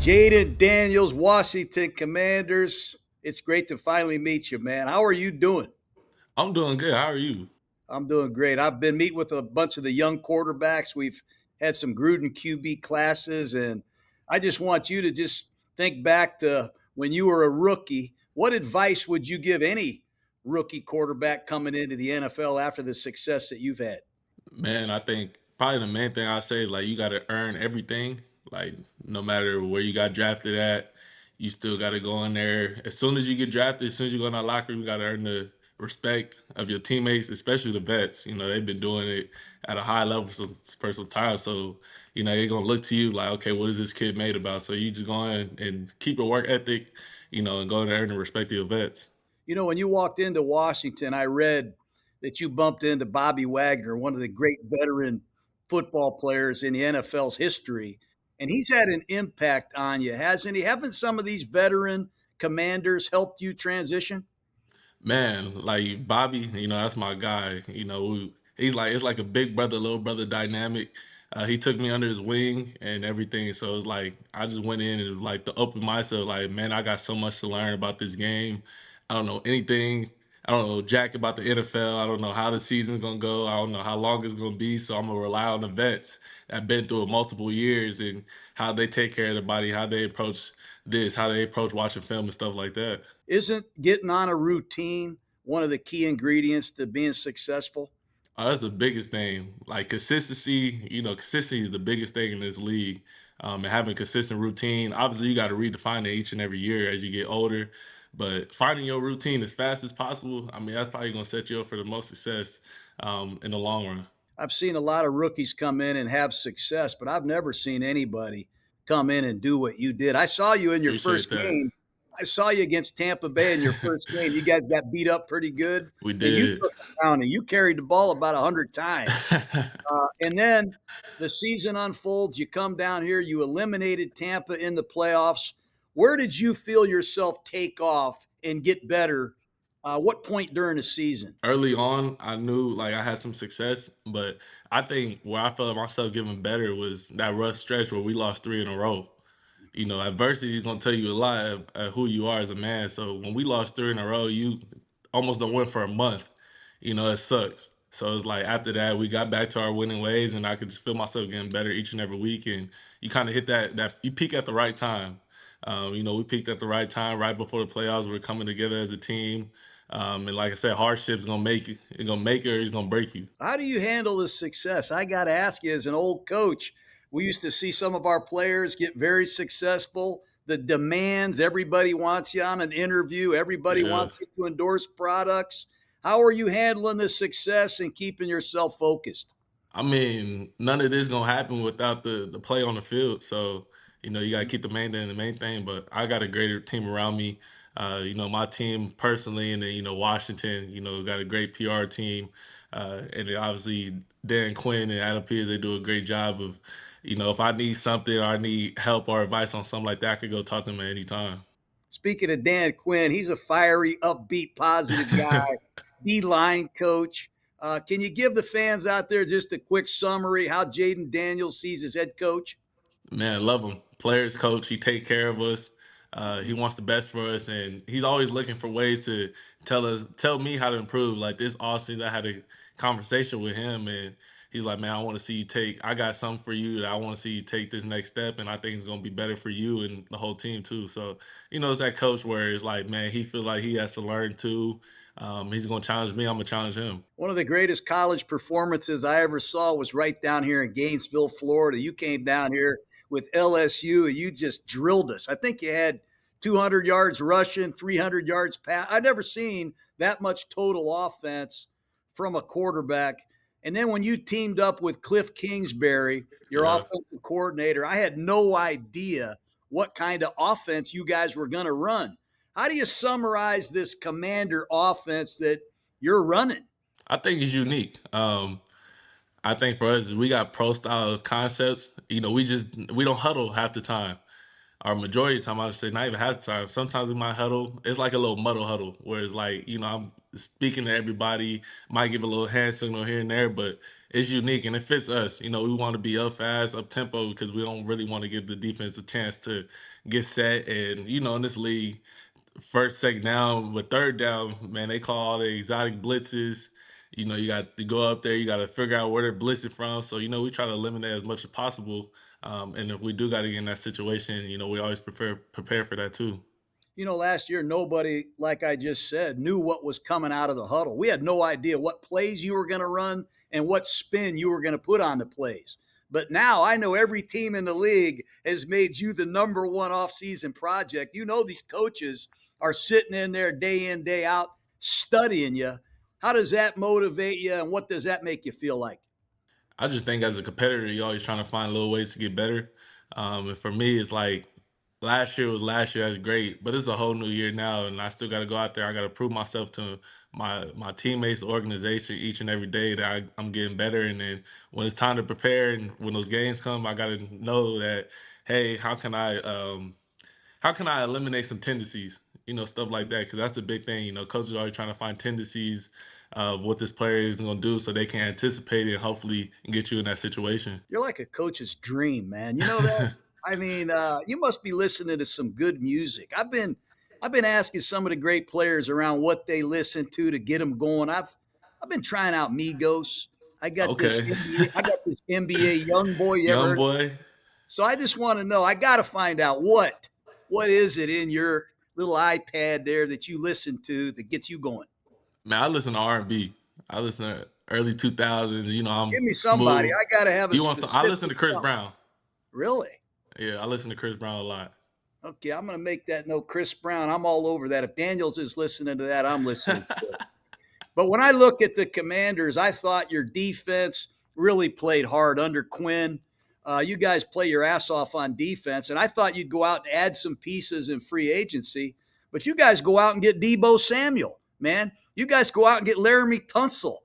Jayden Daniels, Washington Commanders. It's great to finally meet you, man. How are you doing? I'm doing good. How are you? I'm doing great. I've been meeting with a bunch of the young quarterbacks. We've had some Gruden QB classes, and I just want you to just think back to when you were a rookie. What advice would you give any rookie quarterback coming into the NFL after the success that you've had? Man, I think probably the main thing I say is like you got to earn everything. Like no matter where you got drafted at, you still got to go in there. As soon as you get drafted, as soon as you go in that locker room, you got to earn the respect of your teammates, especially the vets. You know, they've been doing it at a high level for some time. So, you know, they're going to look to you like, okay, what is this kid made about? So you just go in and keep your work ethic, and go in there and earn the respect of your vets. You know, when you walked into Washington, I read that you bumped into Bobby Wagner, one of the great veteran football players in the NFL's history, and he's had an impact on you, hasn't he? Haven't some of these veteran commanders helped you transition? Man, like Bobby, that's my guy. He's like it's like a big brother, little brother dynamic. He took me under his wing and everything. So it's like I just went in and it was like the open myself, like, man, I got so much to learn about this game. I don't know anything. I don't know jack about the NFL. I don't know how the season's gonna go. I don't know how long it's gonna be. So I'm gonna rely on the vets that been through it multiple years and how they take care of the body, how they approach this, how they approach watching film and stuff like that. Isn't getting on a routine one of the key ingredients to being successful? That's the biggest thing. Like consistency, consistency is the biggest thing in this league. And having consistent routine. Obviously, you got to redefine it each and every year as you get older. But finding your routine as fast as possible, I mean, that's probably going to set you up for the most success in the long run. I've seen a lot of rookies come in and have success, but I've never seen anybody come in and do what you did. I saw you in your Appreciate first that. game. I saw you against Tampa Bay in your first game. You guys got beat up pretty good, We and you did. took it down and you carried the ball about 100 times. And then the season unfolds. You come down here, you eliminated Tampa in the playoffs. Where did you feel yourself take off and get better? What point during the season? Early on, I knew like I had some success, but I think where I felt myself getting better was that rough stretch where we lost three in a row. Adversity is gonna tell you a lot of who you are as a man. So when we lost three in a row, you almost don't win for a month. It sucks. So it's like after that, we got back to our winning ways, and I could just feel myself getting better each and every week. And you kind of hit that you peak at the right time. We peaked at the right time, right before the playoffs. We're coming together as a team. And like I said, hardship's gonna make it. It's gonna make it or it's gonna break you. How do you handle the success? I got to ask you, as an old coach, we used to see some of our players get very successful. The demands, everybody wants you on an interview, everybody Yeah. wants you to endorse products. How are you handling the success and keeping yourself focused? I mean, none of this gonna happen without the play on the field. So, you gotta keep the main thing the main thing. But I got a greater team around me. My team personally, and then Washington. Got a great PR team, and then obviously Dan Quinn and Adam Peters. They do a great job of, if I need something or I need help or advice on something like that, I could go talk to them at any time. Speaking of Dan Quinn, he's a fiery, upbeat, positive guy, D line coach. Can you give the fans out there just a quick summary how Jayden Daniels sees his head coach? Man, love him. Players coach. He take care of us. He wants the best for us, and he's always looking for ways to tell me how to improve. Like this Austin, I had a conversation with him, and he's like, "Man, I want to see you take. I got something for you that I want to see you take this next step, and I think it's gonna be better for you and the whole team too." So, it's that coach where it's like, man, he feels like he has to learn too. He's gonna challenge me. I'm gonna challenge him. One of the greatest college performances I ever saw was right down here in Gainesville, Florida. You came down here with LSU and you just drilled us. I think you had 200 yards rushing, 300 yards pass. I've never seen that much total offense from a quarterback. And then when you teamed up with Cliff Kingsbury, your Yeah. offensive coordinator, I had no idea what kind of offense you guys were going to run. How do you summarize this commander offense that you're running? I think it's unique. I think for us, we got pro style concepts. We don't huddle half the time. Or majority of the time, I would say not even half the time. Sometimes we might huddle. It's like a little muddle huddle, where it's like, I'm speaking to everybody, might give a little hand signal here and there, but it's unique and it fits us. We want to be up fast, up tempo, because we don't really want to give the defense a chance to get set. And in this league, first, second down, but third down, man, they call all the exotic blitzes. You got to go up there, you got to figure out where they're blitzing from. So, we try to eliminate as much as possible. And if we do got to get in that situation, we always prepare for that too. Last year, nobody, like I just said, knew what was coming out of the huddle. We had no idea what plays you were going to run and what spin you were going to put on the plays. But now I know every team in the league has made you the number one offseason project. These coaches are sitting in there day in, day out, studying you. How does that motivate you, and what does that make you feel like? I just think as a competitor, you're always trying to find little ways to get better. And for me, it's like last year was last year. That's great, but it's a whole new year now, and I still got to go out there. I got to prove myself to my teammates, the organization, each and every day that I'm getting better. And then when it's time to prepare, and when those games come, I got to know that, hey, how can I eliminate some tendencies? Stuff like that, because that's the big thing. Coaches are always trying to find tendencies of what this player is going to do, so they can anticipate it and hopefully get you in that situation. You're like a coach's dream, man. You know that? I mean, you must be listening to some good music. I've been asking some of the great players around what they listen to get them going. I've been trying out Migos. I got this Okay, NBA. I got this NBA young boy. You ever young heard? boy, So I just want to know. I got to find out what is it in your little iPad there that you listen to that gets you going. man. I listen to R&B. I listen to early 2000s. I'm Give me somebody. smooth. I got to have a You want some? I listen specific to Chris something. Brown. Really? Yeah, I listen to Chris Brown a lot. Okay, I'm going to make that note. Chris Brown, I'm all over that. If Daniels is listening to that, I'm listening to it. But when I look at the Commanders, I thought your defense really played hard under Quinn. You guys play your ass off on defense, and I thought you'd go out and add some pieces in free agency. But you guys go out and get Debo Samuel, man. You guys go out and get Laramie Tunsil,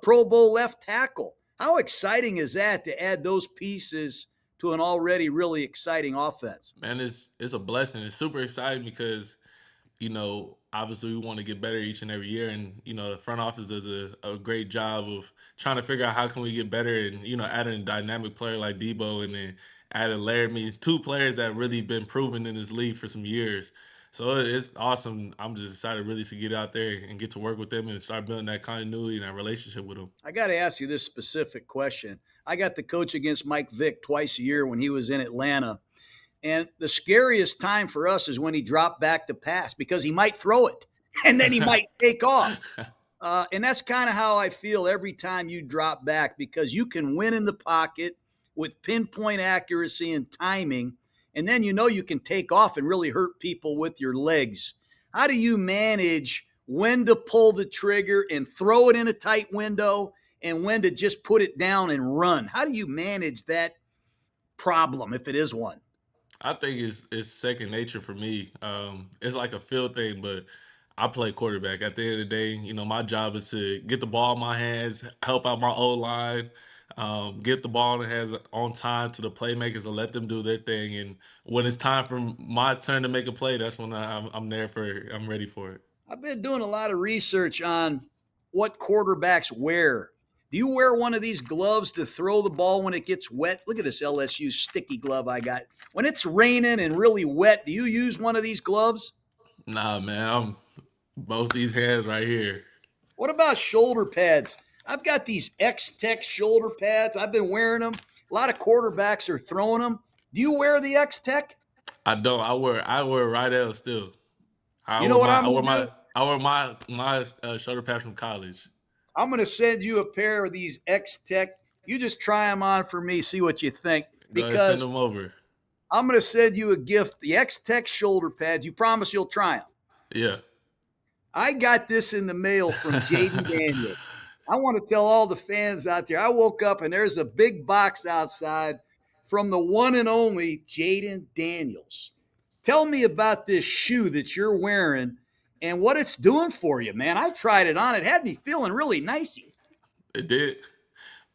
Pro Bowl left tackle. How exciting is that to add those pieces to an already really exciting offense? Man, it's a blessing. It's super exciting because obviously we want to get better each and every year. And, the front office does a great job of trying to figure out how can we get better and, adding a dynamic player like Debo and then adding Laramie, two players that really been proven in this league for some years. So it's awesome. I'm just excited really to get out there and get to work with them and start building that continuity and that relationship with them. I got to ask you this specific question. I got to coach against Mike Vick twice a year when he was in Atlanta. And the scariest time for us is when he dropped back to pass because he might throw it and then he might take off. And that's kind of how I feel every time you drop back because you can win in the pocket with pinpoint accuracy and timing. And then you can take off and really hurt people with your legs. How do you manage when to pull the trigger and throw it in a tight window and when to just put it down and run? How do you manage that problem if it is one? I think it's second nature for me. It's like a field thing, but I play quarterback. At the end of the day, my job is to get the ball in my hands, help out my O line, get the ball in the hands on time to the playmakers and let them do their thing. And when it's time for my turn to make a play, that's when I'm there for it. I'm ready for it. I've been doing a lot of research on what quarterbacks wear. Do you wear one of these gloves to throw the ball when it gets wet? Look at this LSU sticky glove I got. When it's raining and really wet, do you use one of these gloves? Nah, man, I'm both these hands right here. What about shoulder pads? I've got these X Tech shoulder pads. I've been wearing them. A lot of quarterbacks are throwing them. Do you wear the X Tech? I don't. I wear right L still. I You know wear what my I'm I going wear to do? my I wear my shoulder pads from college. I'm going to send you a pair of these X Tech. You just try them on for me, see what you think. Go ahead, send Because them over. I'm going to send you a gift, the X Tech shoulder pads. You promise you'll try them. Yeah. I got this in the mail from Jayden Daniels. I want to tell all the fans out there, I woke up and there's a big box outside from the one and only Jayden Daniels. Tell me about this shoe that you're wearing and what it's doing for you, man. I tried it on. It had me feeling really nicey. It did.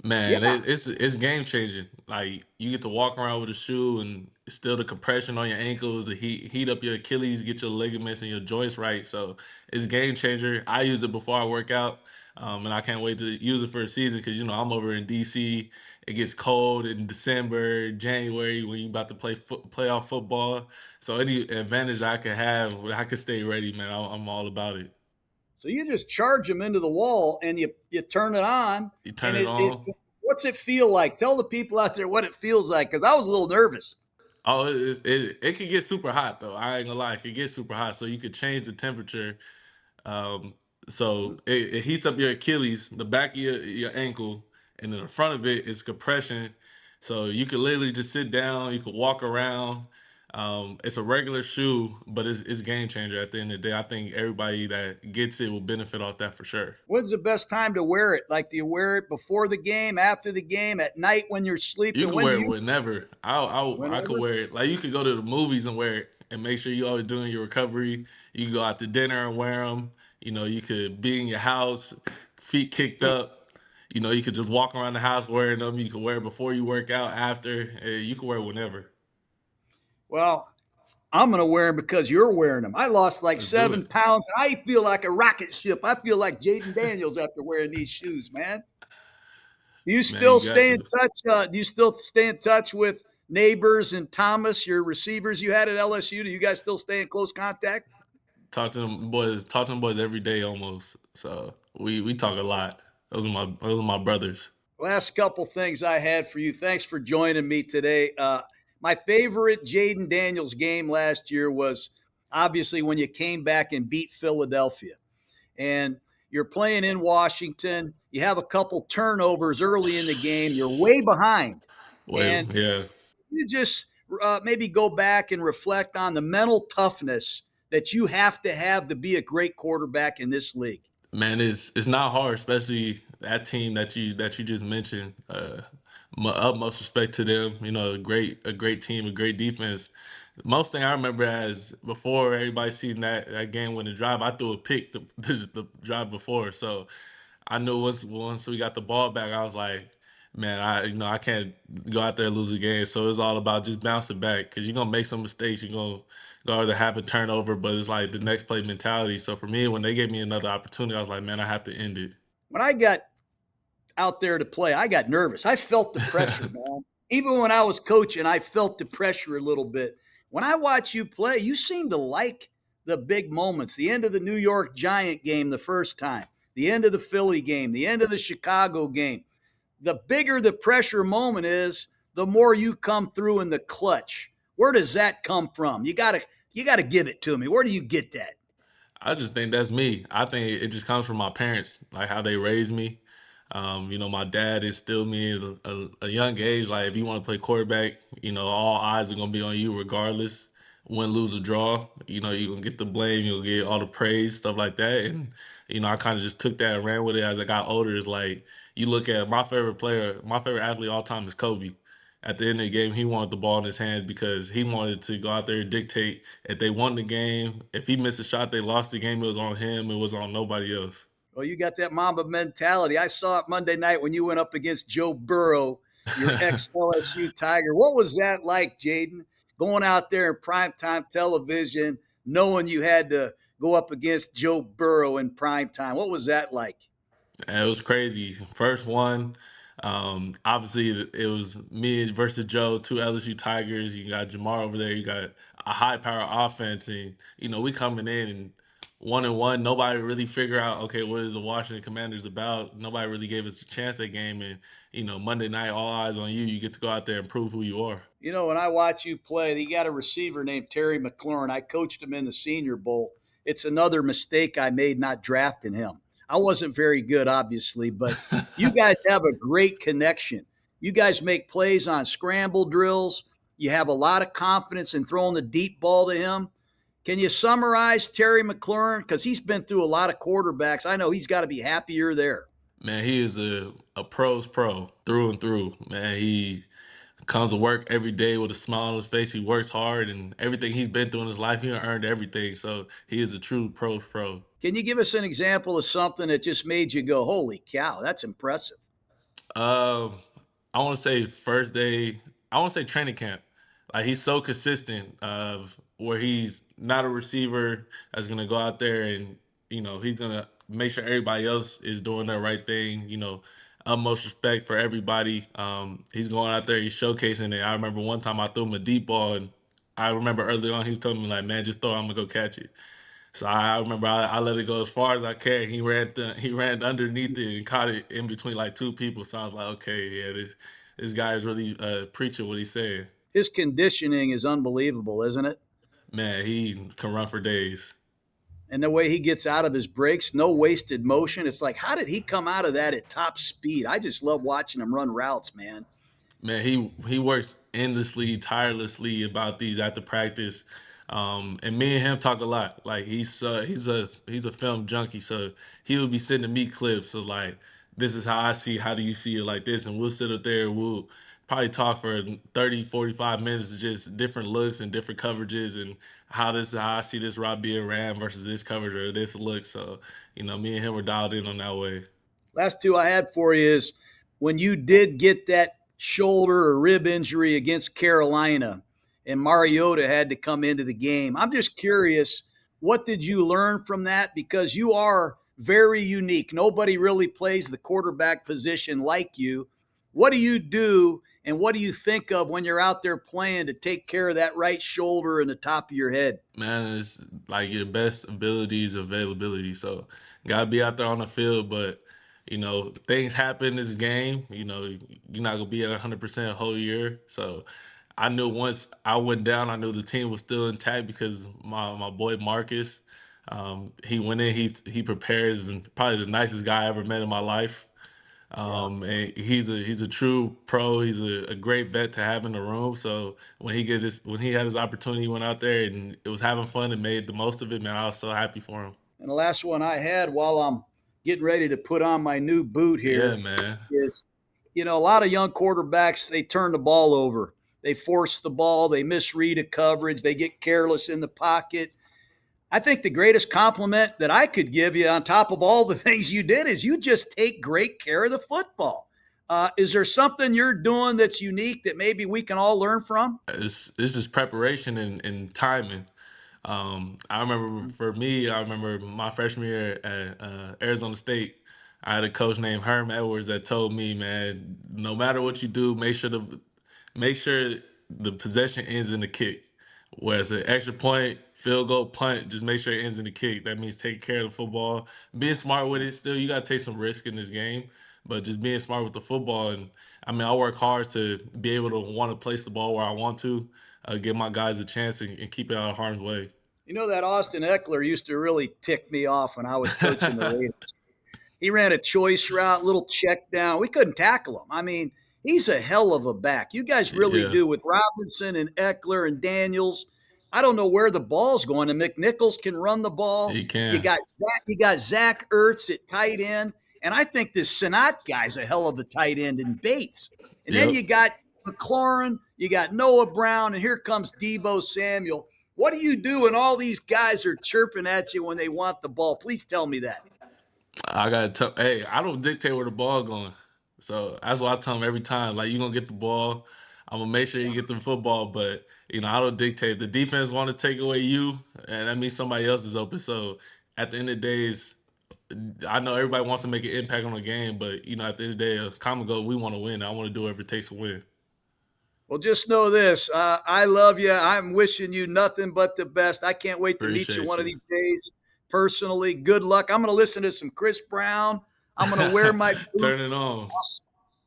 Man, Yeah. it's game changing. Like you get to walk around with a shoe and still the compression on your ankles, the heat up your Achilles, get your ligaments and your joints right. So it's a game changer. I use it before I work out, and I can't wait to use it for a season because I'm over in DC. It gets cold in December, January when you about to play playoff football. So any advantage I can have, I can stay ready, man. I'm all about it. So you just charge them into the wall and you turn it on You turn and it it on. what's it feel like? Tell the people out there what it feels like because I was a little nervous. Oh, it could get super hot though. I ain't gonna lie, it could get super hot. So you could change the temperature. Um, so it heats up your Achilles, the back of your ankle, and then the front of it is compression. So you could literally just sit down, you could walk around. It's a regular shoe, but it's game changer at the end of the day. I think everybody that gets it will benefit off that for sure. When's the best time to wear it? Like, do you wear it before the game, after the game, at night when you're You sleeping? can When do wear it you? whenever. I could Whenever. wear it. Like you could go to the movies and wear it, and make sure you always doing your recovery. You can go out to dinner and wear them. You could be in your house, feet kicked up. You could just walk around the house wearing them. You could wear it before you work out, after. You can wear it whenever. Well, I'm going to wear them because you're wearing them. I lost like Let's do 7 pounds. And I feel like a rocket ship. I feel like Jayden Daniels after wearing these shoes, man. Do you man. still You got stay in to touch? Do you still stay in touch with Neighbors and Thomas, your receivers you had at LSU? Do you guys still stay in close contact? talk to them boys. Talk to them boys every day almost. So we talk a lot. Those are my brothers. Last couple things I had for you. Thanks for joining me today. My favorite Jayden Daniels game last year was obviously when you came back and beat Philadelphia. And you're playing in Washington. You have a couple turnovers early in the game. You're way behind. Wait, And yeah. you just maybe go back and reflect on the mental toughness that you have to be a great quarterback in this league. Man, it's not hard, especially that team that you just mentioned. My utmost respect to them. A great team, a great defense. Most thing I remember as before everybody seen that game winning drive, I threw a pick the drive before. So I knew once we got the ball back, I was like, man, I can't go out there and lose a game. So it's all about just bouncing back because you're gonna make some mistakes. You're gonna go to have a turnover, but it's like the next play mentality. So for me, when they gave me another opportunity, I was like, man, I have to end it. When I got out there to play, I got nervous. I felt the pressure, man. Even when I was coaching, I felt the pressure a little bit. When I watch you play, you seem to like the big moments. The end of the New York Giant game the first time, the end of the Philly game, the end of the Chicago game. The bigger the pressure moment is, the more you come through in the clutch. Where does that come from? You gotta give it to me. Where do you get that? I just think that's me. I think it just comes from my parents, like how they raised me. My dad instilled me at a young age, like if you want to play quarterback, all eyes are gonna be on you regardless, win, lose, or draw. You're gonna get the blame, you'll get all the praise, stuff like that. And I kind of just took that and ran with it as I got older. It's like you look at my favorite athlete of all time is Kobe. At the end of the game, he wanted the ball in his hands because he wanted to go out there and dictate. If they won the game, if he missed a shot, they lost the game. It was on him. It was on nobody else. Well, you got that Mamba mentality. I saw it Monday night when you went up against Joe Burrow, your ex LSU Tiger. What was that like, Jayden? Going out there in primetime television, knowing you had to go up against Joe Burrow in primetime. What was that like? And it was crazy. First one, obviously it was me versus Joe, two LSU Tigers. You got Jamar over there. You got a high power offense, and we coming in and 1-1. Nobody really figure out, okay, what is the Washington Commanders about? Nobody really gave us a chance that game, and Monday night, all eyes on you. You get to go out there and prove who you are. When I watch you play, you got a receiver named Terry McLaurin. I coached him in the Senior Bowl. It's another mistake I made not drafting him. I wasn't very good, obviously, but you guys have a great connection. You guys make plays on scramble drills. You have a lot of confidence in throwing the deep ball to him. Can you summarize Terry McLaurin? Because he's been through a lot of quarterbacks. I know he's got to be happier there. Man, he is a pro's pro through and through. Man, he comes to work every day with a smile on his face. He works hard, and everything he's been through in his life, he earned everything. So he is a true pro's pro. Can you give us an example of something that just made you go, holy cow, that's impressive? Um, I want to say first day. I want to say training camp. Like he's so consistent of where he's not a receiver that's gonna go out there and he's gonna make sure everybody else is doing the right thing. Utmost respect for everybody. He's going out there, he's showcasing it. I remember one time I threw him a deep ball, and I remember early on he was telling me like, "Man, just throw it, I'm gonna go catch it." So I remember I let it go as far as I can. He ran underneath it and caught it in between like two people. So I was like, okay, yeah, this guy is really preaching what he's saying. His conditioning is unbelievable, isn't it? Man, he can run for days. And the way he gets out of his breaks, no wasted motion. It's like, how did he come out of that at top speed? I just love watching him run routes, man. Man, he works endlessly, tirelessly about these after practice. And me and him talk a lot. Like he's a film junkie, so he would be sending me clips of like, this is how I see, how do you see it like this? And we'll sit up there, we'll probably talk for 30, 45 minutes of just different looks and different coverages and how I see this route being ran versus this coverage or this look. So, me and him were dialed in on that way. Last two I had for you is when you did get that shoulder or rib injury against Carolina and Mariota had to come into the game. I'm just curious, what did you learn from that? Because you are very unique. Nobody really plays the quarterback position like you. What do you do and what do you think of when you're out there playing to take care of that right shoulder and the top of your head? Man, it's like your best abilities availability. So gotta be out there on the field, but things happen in this game. You're not gonna be at 100% a whole year. So I knew once I went down, I knew the team was still intact because my boy Marcus, he went in, he prepares and probably the nicest guy I ever met in my life. Yeah. And he's a true pro. He's a great vet to have in the room. So when he had his opportunity, he went out there and it was having fun and made the most of it. Man, I was so happy for him. And the last one I had while I'm getting ready to put on my new boot Yeah, here man. is, a lot of young quarterbacks, they turn the ball over. They force the ball, they misread a coverage, they get careless in the pocket. I think the greatest compliment that I could give you on top of all the things you did is you just take great care of the football. Is there something you're doing that's unique that maybe we can all learn from? This is preparation and timing. I remember for me, I remember my freshman year at Arizona State. I had a coach named Herm Edwards that told me, man, no matter what you do, make sure the possession ends in the kick. Whereas an extra point, field goal, punt, just make sure it ends in the kick. That means taking care of the football, being smart with it. Still, you got to take some risk in this game, but just being smart with the football. And I mean, I work hard to be able to want to place the ball where I want to, give my guys a chance and keep it out of harm's way. You know that Austin Eckler used to really tick me off when I was coaching the Raiders. He ran a choice route, little check down. We couldn't tackle him. I mean, he's a hell of a back. You guys really Yeah, do with Robinson and Eckler and Daniels. I don't know where the ball's going. And McNichols can run the ball. he can. You got Zach Ertz at tight end, and I think this Sinat guy's a hell of a tight end in Bates. And then Yep. you got McLaurin, you got Noah Brown, and here comes Debo Samuel. What do you do when all these guys are chirping at you when they want the ball? Please tell me that. I gotta tell. Hey, I don't dictate where the ball going, so that's why I tell them every time. Like you gonna get the ball, I'm gonna make sure you get the football, but I don't dictate. The defense want to take away you, and that means somebody else is open. So at the end of the day, I know everybody wants to make an impact on the game, but at the end of the day, a common goal, we want to win. I want to do whatever it takes to win. Well, just know this. I love you. I'm wishing you nothing but the best. I can't wait to meet you Appreciate one of you. these days personally. Good luck. I'm going to listen to some Chris Brown. I'm going to wear my Turn boots. it on,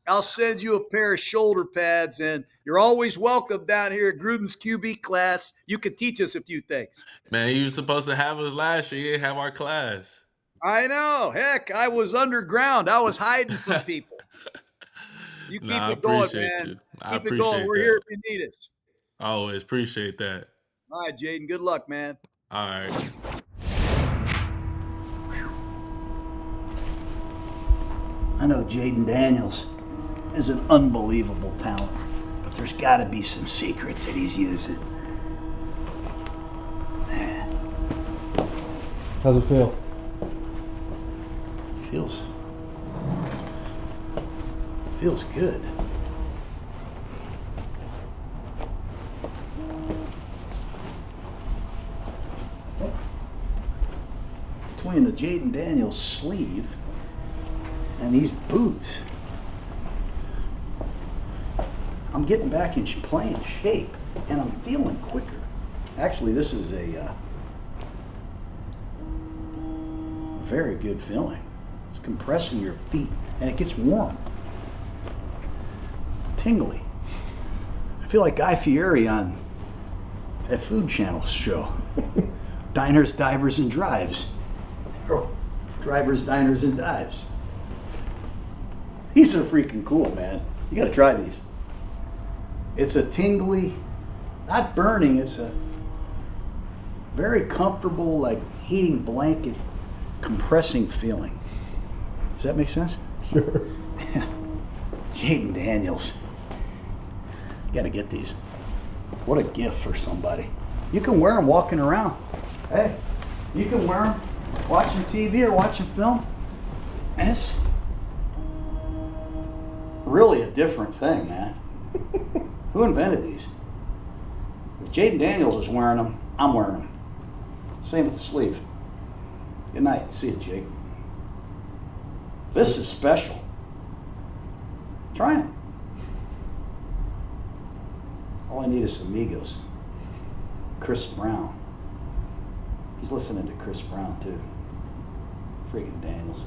I'll send you a pair of shoulder pads, and you're always welcome down here at Gruden's QB class. You can teach us a few things. man. You were supposed to have us last year. You didn't have our class. I know. Heck, I was underground. I was hiding from people. You keep Nah, I it going, appreciate man. you. I Keep it going. appreciate We're that. here if you need us. I always appreciate that. All right, Jayden. Good luck, man. All right. I know Jayden Daniels is an unbelievable talent, but there's got to be some secrets that he's using. How's it feel? Feels Feels good. Between the Jayden Daniels sleeve and these boots, I'm getting back in playing shape and I'm feeling quicker. Actually, this is a very good feeling. It's compressing your feet and it gets warm. Tingly. I feel like Guy Fieri on that Food Channel show. Diners, Divers, and Drives. Or Drivers, Diners, and Dives. These are freaking cool, man. You gotta try these. It's a tingly, not burning, it's a very comfortable, like heating blanket, compressing feeling. Does that make sense? Sure. Yeah. Jayden Daniels. You gotta get these. What a gift for somebody. You can wear them walking around. Hey, you can wear them watching TV or watching film. And it's really a different thing, man. Who invented these? If Jayden Daniels is wearing them, I'm wearing them. Same with the sleeve. Good night. See you, Jake. This is special. Try them. All I need is some Amigos. Chris Brown. He's listening to Chris Brown too. Freaking Daniels.